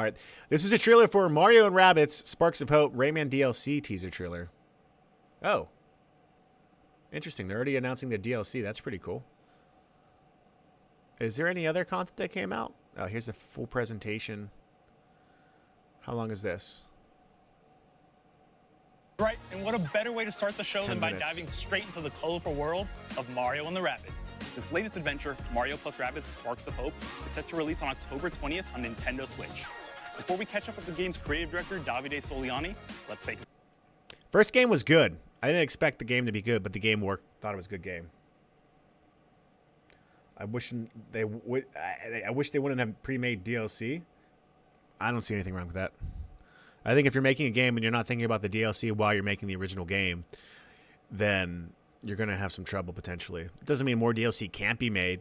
All right. This is a trailer for Mario and Rabbids Sparks of Hope Rayman DLC teaser trailer. Oh. Interesting. They're already announcing the DLC. That's pretty cool. Is there any other content that came out? Oh, here's a full presentation. How long is this? Right, and what a better way to start the show 10 than by minutes. diving straight into the colorful world of Mario and the Rabbids. This latest adventure, Mario plus Rabbids Sparks of Hope, is set to release on October 20th on Nintendo Switch. Before we catch up with the game's creative director, Davide Soliani, let's take a... First game was good. I didn't expect the game to be good, but the game worked. Thought it was a good game. I wish they would. I wish they wouldn't have pre-made DLC. I don't see anything wrong with that. I think if you're making a game and you're not thinking about the DLC while you're making the original game, then you're going to have some trouble potentially. It doesn't mean more DLC can't be made,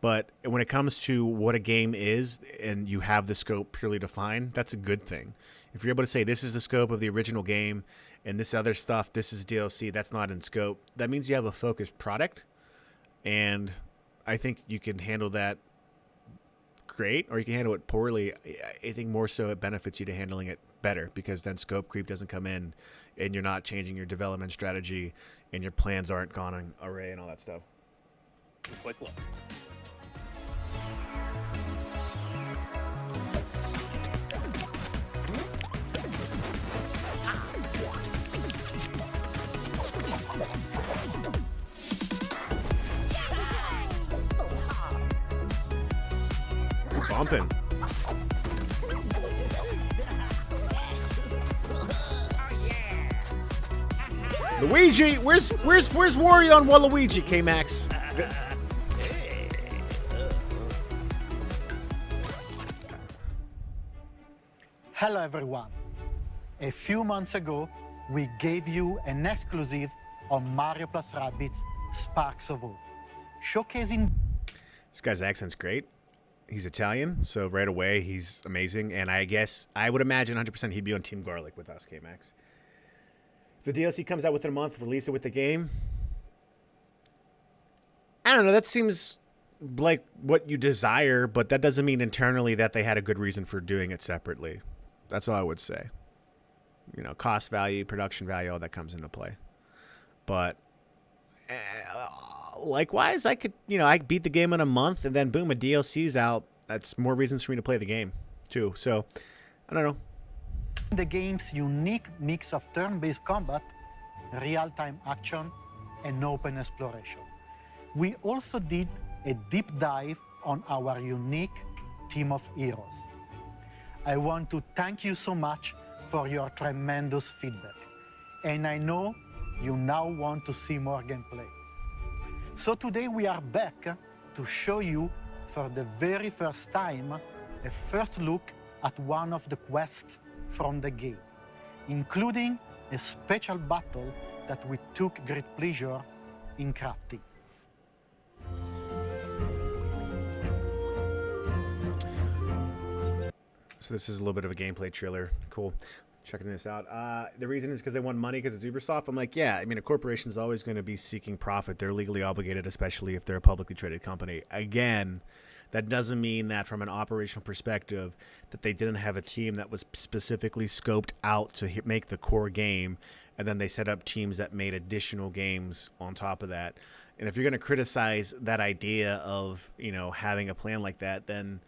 but when it comes to what a game is and you have the scope purely defined, that's a good thing. If you're able to say this is the scope of the original game and this other stuff, this is DLC, that's not in scope, that means you have a focused product, and I think you can handle that great, or you can handle it poorly. I think more so it benefits you to handling it better, because then scope creep doesn't come in and you're not changing your development strategy and your plans aren't gone on array and all that stuff. quick look. Bumping. Luigi, where's Wario on Waluigi, K-Max? Hello everyone. A few months ago, we gave you an exclusive on Mario plus Rabbids Sparks of Hope, showcasing... This guy's accent's great. He's Italian, so right away he's amazing, and I guess I would imagine 100% he'd be on Team Garlic with us, K-Max. If the DLC comes out within a month, release it with the game. I don't know, that seems like what you desire, but that doesn't mean internally that they had a good reason for doing it separately. That's all I would say. You know, cost value, production value, all that comes into play. But likewise, I could, I beat the game in a month and then boom, a DLC's out. That's more reasons for me to play the game too. So, I don't know. the game's unique mix of turn-based combat, real-time action, and open exploration. We also did a deep dive on our unique team of heroes. I want to thank you so much for your tremendous feedback, and I know you now want to see more gameplay. So today we are back to show you for the very first time a first look at one of the quests from the game, including a special battle that we took great pleasure in crafting. So this is a little bit of a gameplay trailer. Cool. Checking this out. The reason is because they want money because it's Ubisoft. I'm like, yeah, I mean, a corporation is always going to be seeking profit. They're legally obligated, especially if they're a publicly traded company. Again, that doesn't mean that from an operational perspective that they didn't have a team that was specifically scoped out to make the core game, and then they set up teams that made additional games on top of that. And if you're going to criticize that idea of, having a plan like that, then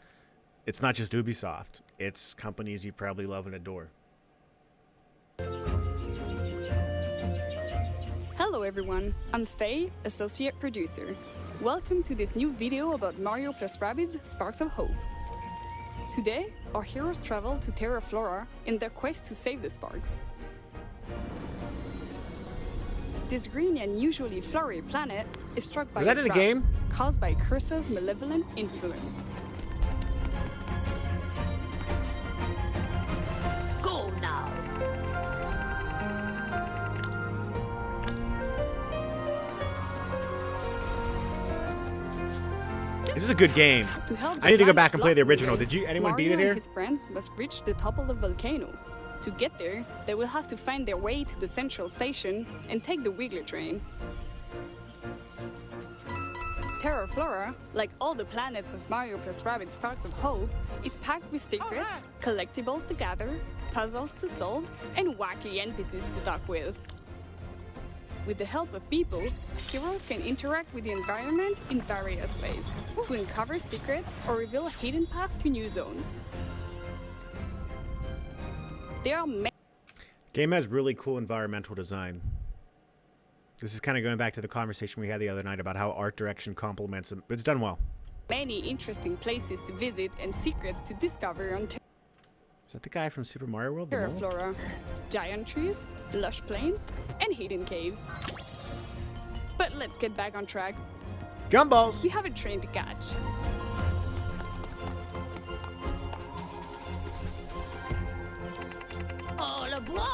it's not just Ubisoft. It's companies you probably love and adore. Hello everyone, I'm Faye, Associate Producer. Welcome to this new video about Mario plus Rabbids Sparks of Hope. Today, our heroes travel to Terra Flora in their quest to save the Sparks. This green and usually flowery planet is struck by Was that a in the drought game? caused by Curse's malevolent influence. Go now! This is a good game. To help I need to go the back and play the planet original. blossom Did you? Anyone Mario beat it and here? his friends must reach the top of the volcano. To get there, they will have to find their way to the central station and take the Wiggler train. Terra Flora, like all the planets of Mario plus Rabbids Sparks of Hope, is packed with secrets, collectibles to gather, puzzles to solve, and wacky NPCs to talk with. With the help of people, heroes can interact with the environment in various ways to uncover secrets or reveal a hidden path to new zones. There are many Game has really cool environmental design. This is kind of going back to the conversation we had the other night about how art direction complements it, but it's done well. many interesting places to visit and secrets to discover on Is that the guy from Super Mario World? Terra Flora. Giant trees, lush plains, and hidden caves. But let's get back on track. Gumballs! We have a train to catch. All aboard!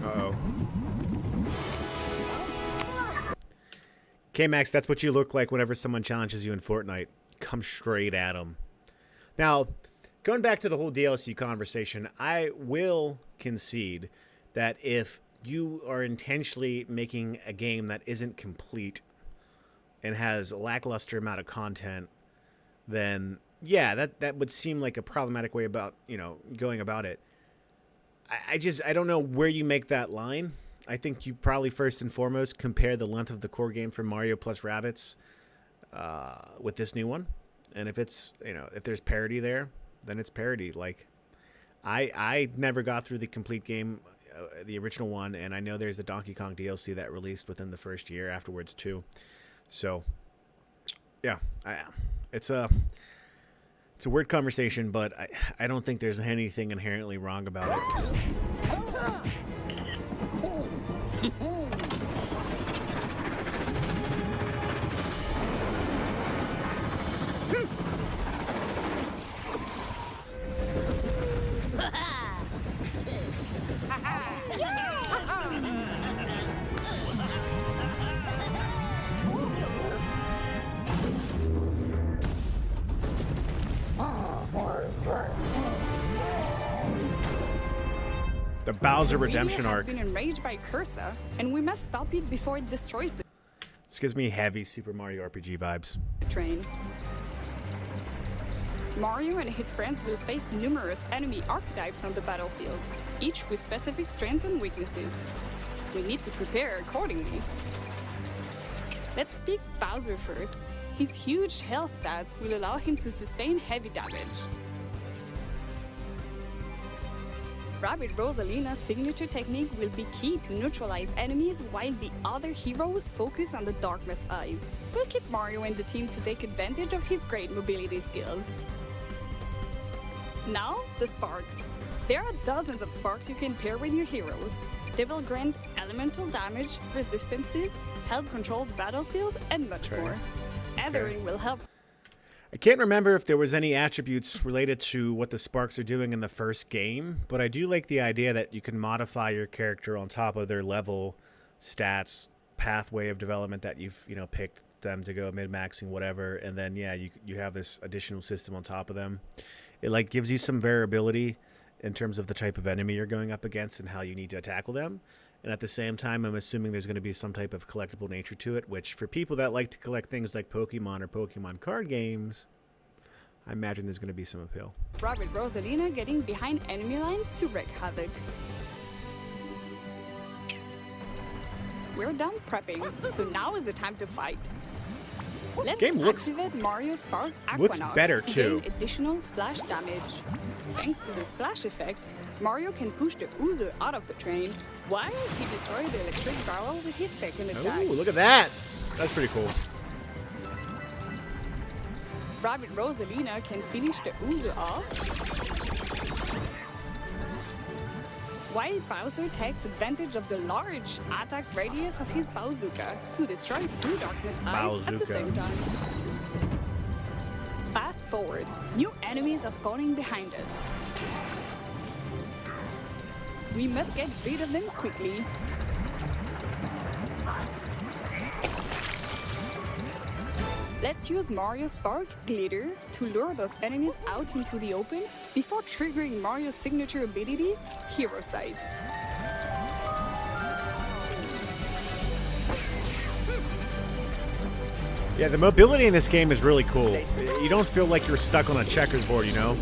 Uh-oh. K-Max, that's what you look like whenever someone challenges you in Fortnite. Come straight at them. Now, going back to the whole DLC conversation, I will concede that if you are intentionally making a game that isn't complete and has a lackluster amount of content, then yeah, that would seem like a problematic way about, going about it. I don't know where you make that line. I think you probably first and foremost compare the length of the core game from Mario plus Rabbids with this new one. And if it's, if there's parity there, then it's parity. Like, I never got through the complete game, the original one, and I know there's the Donkey Kong DLC that released within the first year afterwards too. So, yeah, it's a weird conversation, but I don't think there's anything inherently wrong about it. The Bowser Redemption arc. Has been enraged by Cursa, and we must stop it before it destroys the This gives me heavy Super Mario RPG vibes. train. Mario and his friends will face numerous enemy archetypes on the battlefield, each with specific strengths and weaknesses. We need to prepare accordingly. Let's pick Bowser first. His huge health stats will allow him to sustain heavy damage. Rabbid Rosalina's signature technique will be key to neutralize enemies while the other heroes focus on the Darkness Eyes. We'll keep Mario and the team to take advantage of his great mobility skills. Now, the Sparks. There are dozens of Sparks you can pair with your heroes. They will grant elemental damage, resistances, help control the battlefield, and much more. Othering will help. I can't remember if there was any attributes related to what the Sparks are doing in the first game, but I do like the idea that you can modify your character on top of their level, stats, pathway of development that you've picked them to go mid-maxing, whatever, and then yeah, you have this additional system on top of them. It gives you some variability in terms of the type of enemy you're going up against and how you need to tackle them. And at the same time, I'm assuming there's going to be some type of collectible nature to it, which for people that like to collect things like Pokemon or Pokemon card games, I imagine there's going to be some appeal. Rabbid Rosalina getting behind enemy lines to wreak havoc. We're done prepping, so now is the time to fight. Let's Game looks- activate Mario Spark Aquanox looks better, to too. gain additional splash damage. Thanks to the splash effect, Mario can push the Oozer out of the train, while he destroys the electric barrel with his second attack. Ooh, look at that! That's pretty cool. Rabbid Rosalina can finish the Oozer off, while Bowser takes advantage of the large attack radius of his Bowzooka to destroy two Darkness Eyes at the same Bowzooka. time. Fast forward, new enemies are spawning behind us. We must get rid of them quickly. Let's use Mario's Spark Glitter to lure those enemies out into the open before triggering Mario's signature ability, Hero Sight. Yeah, the mobility in this game is really cool. You don't feel like you're stuck on a checkerboard, you know?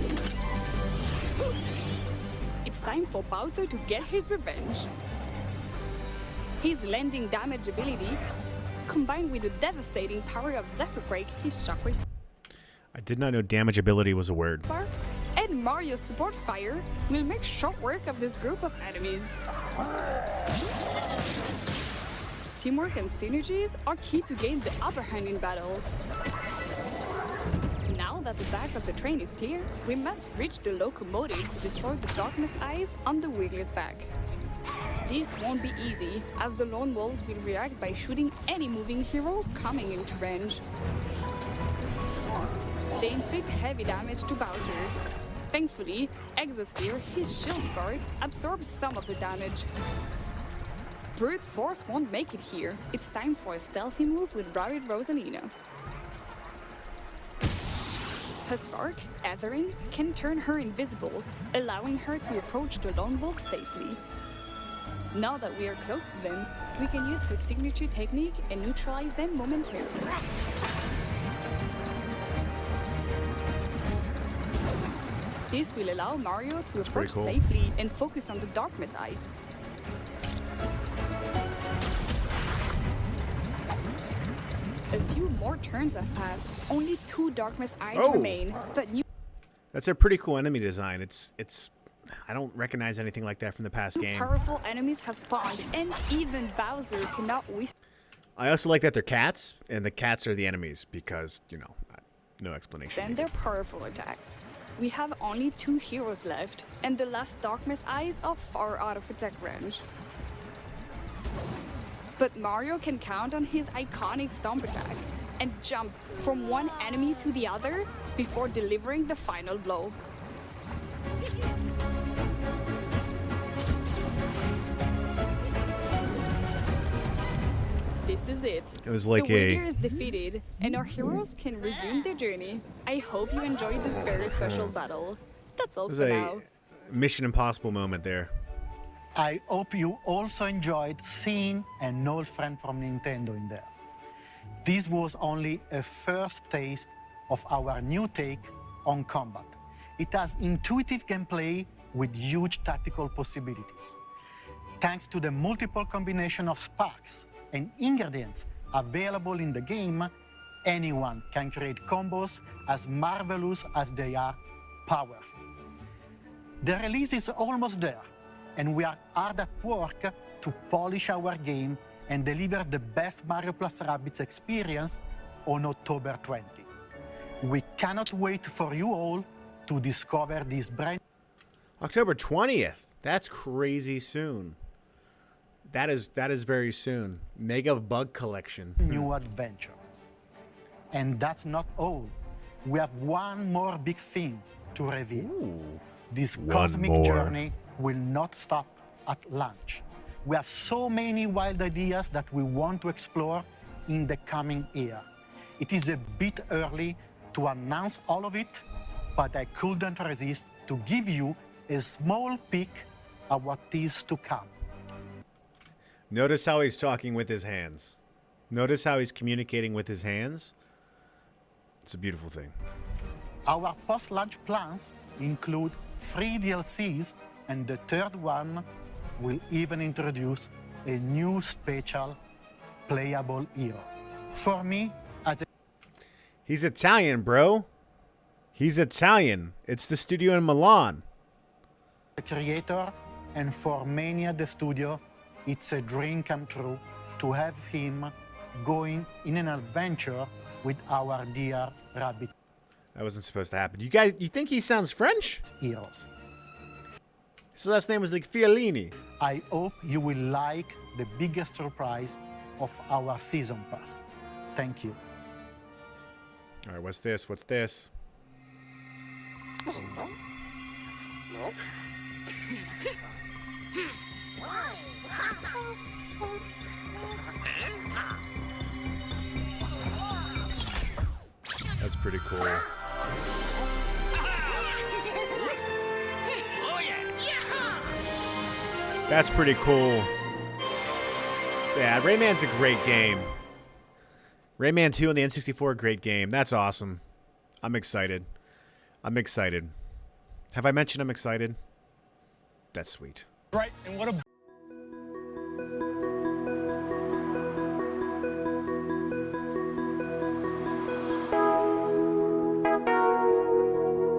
It's time for Bowser to get his revenge. His landing damage ability, combined with the devastating power of Zephyr Break, his shockwaves I did not know damage ability was a word. spark, and Mario's support fire will make short work of this group of enemies. Teamwork and synergies are key to gain the upper hand in battle. Now that the back of the train is clear, we must reach the locomotive to destroy the Darkness Eyes on the Wiggler's back. This won't be easy, as the Lone Wolves will react by shooting any moving hero coming into range. They inflict heavy damage to Bowser. Thankfully, Exosphere, his shield spark, absorbs some of the damage. Brute Force won't make it here. It's time for a stealthy move with Rabbid Rosalina. Her spark, Ethering, can turn her invisible, allowing her to approach the Lone Wolf safely. Now that we are close to them, we can use her signature technique and neutralize them momentarily. This will allow Mario to approach cool. safely and focus on the Darkness Eyes. A few more turns have passed. Only 2 Darkness Eyes Oh. remain, but new That's a pretty cool enemy design. It's I don't recognize anything like that from the past game. powerful enemies have spawned, and even Bowser cannot withstand I also like that they're cats, and the cats are the enemies because, you know, no explanation. their powerful attacks. We have only 2 heroes left, and the last Darkness Eyes are far out of attack range. But Mario can count on his iconic stomp attack and jump from one enemy to the other before delivering the final blow. This is it. It was like the a- Wiggler is defeated, and our heroes can resume their journey. I hope you enjoyed this very special battle. That's all It was for a now. Mission Impossible moment there. I hope you also enjoyed seeing an old friend from Nintendo in there. This was only a first taste of our new take on combat. It has intuitive gameplay with huge tactical possibilities. Thanks to the multiple combination of sparks and ingredients available in the game, anyone can create combos as marvelous as they are powerful. The release is almost there, and we are hard at work to polish our game and deliver the best Mario plus Rabbids experience on October 20. We cannot wait for you all to discover this brand October 20th. That's crazy soon. That is very soon. Mega Bug Collection. new adventure. And that's not all. We have one more big thing to reveal. This One cosmic more. journey will not stop at launch. We have so many wild ideas that we want to explore in the coming year. It is a bit early to announce all of it, but I couldn't resist to give you a small peek at what is to come. Notice how he's talking with his hands. Notice how he's communicating with his hands. It's a beautiful thing. Our post-launch plans include 3 DLCs, and the third one will even introduce a new special playable hero. For me, as a He's Italian, bro. He's Italian. It's the studio in Milan. creator, and for many at the studio, it's a dream come true to have him going in an adventure with our dear Rabbit That wasn't supposed to happen. You think he sounds French? heroes. His last name was like Fialini. I hope you will like the biggest surprise of our season pass. Thank you. All right, what's this? What's this? That's pretty cool. That's pretty cool. Yeah, Rayman's a great game. Rayman 2 on the N64, great game. That's awesome. I'm excited. I'm excited. Have I mentioned I'm excited? That's sweet. Right, and what a